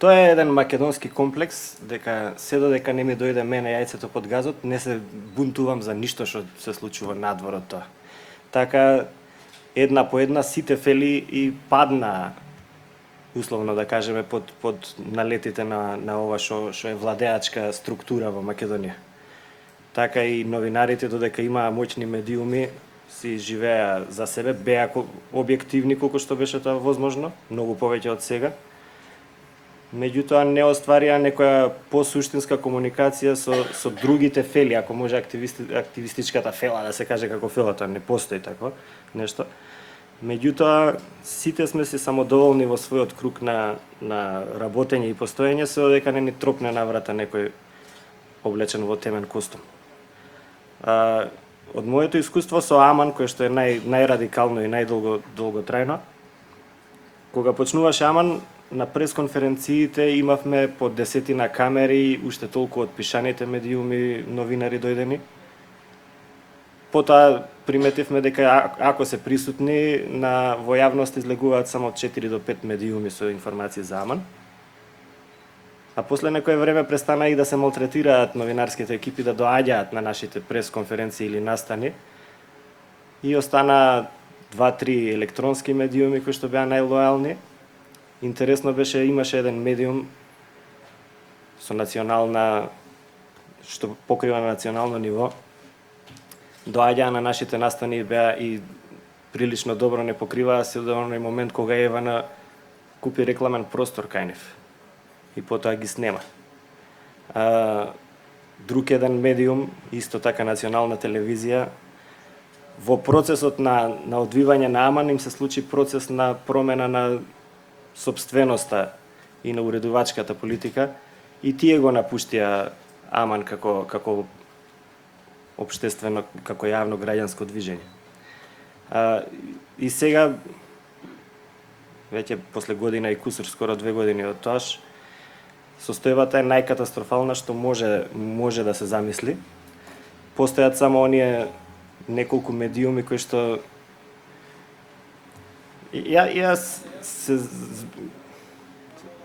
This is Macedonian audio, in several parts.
Тоа е еден македонски комплекс, дека се додека не ми дојде мене јајцето под газот, не се бунтувам за ништо што се случува надвор од тоа. Така, една по една сите фели и падна, условно да кажеме, под налетите на ова што е владеачка структура во Македонија. Така и новинарите, додека имаа моćни медиуми, си живеа за себе, беа објективни колку што беше тоа возможно, многу повеќе од сега. Меѓутоа не остварија некоја посуштинска комуникација со другите фели, ако може активистичката фела да се каже како фела, тоа не постои такво нешто. Меѓутоа сите сме си самодоволни во својот круг на работење и постоење, се додека не ни тропне на врата некој облечен во темен костум. Од моето искуство со Аман, кој што е најрадикално и најдолготрајно, кога почнуваше Аман, на пресконференциите имавме по 10 камери, уште толку од пишаните медиуми, новинари дојдени. Потоа приметивме дека ако се присутни, во јавност излегуваат само 4 до 5 медиуми со информации за Аман. А после некое време престана и да се малтретираат новинарските екипи да доаѓаат на нашите пресконференции или настани. И остана 2-3 електронски медиуми кои што беа најлојални. Интересно беше, имаше еден медиум со национална, што покрива на национално ниво. Доаѓаа на нашите настани и беа и прилично добро не покриваа се до оној момент кога Евана купи рекламен простор кај нив. И потоа ги снема. Друг еден медиум, исто така национална телевизија, во процесот на одвивање на Аман им се случи процес на промена на сопственоста и на уредувачката политика и тие го напуштија Аман како општествено, како јавно граѓанско движење. И сега, веќе после година и кусур, скоро 2 години од тоаш, состојбата е најкатастрофална што може да се замисли. Постојат само оние неколку медиуми кои што Јас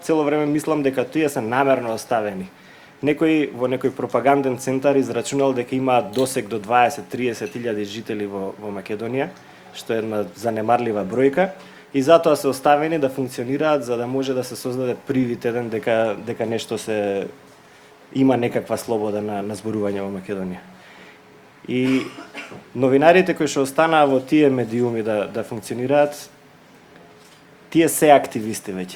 цело време мислам дека тие се намерно оставени. Некој во некој пропаганден центар израчунал дека имаат досег до 20-30 илјади жители во Македонија, што е една занемарлива бројка, и затоа се оставени да функционираат за да може да се создаде привид еден дека нешто се има некаква слобода на зборување во Македонија. И новинарите кои што останаа во тие медиуми да функционираат, тие се активисти веќе.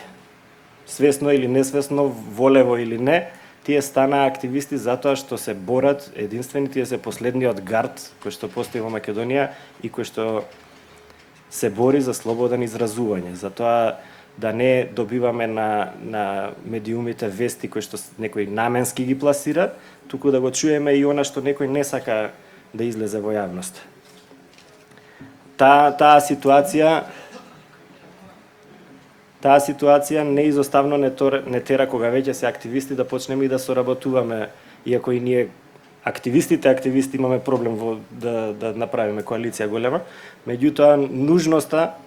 Свесно или несвесно, волево или не, тие станаа активисти затоа што се борат единствени, тие се последниот гард кој што постои во Македонија и кој што се бори за слободен изразување. Затоа да не добиваме на медиумите вести кои што некој наменски ги пласира, туку да го чуеме и она што некој не сака да излезе во јавност. Таа ситуација неизоставно не тера кога веќе се активисти да почнеме и да соработуваме, иако и ние активисти имаме проблем да направиме коалиција голема, меѓутоа нужноста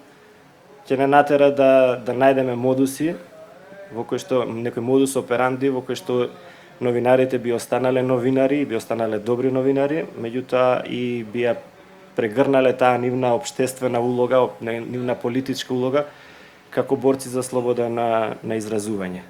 ќе не натера да најдеме модуси во кој што некој модус операнди во кој што новинарите би останале новинари, би останале добри новинари, меѓутоа и би ја прегрнале таа нивна општествена улога, нивна политичка улога како борци за слобода на изразување.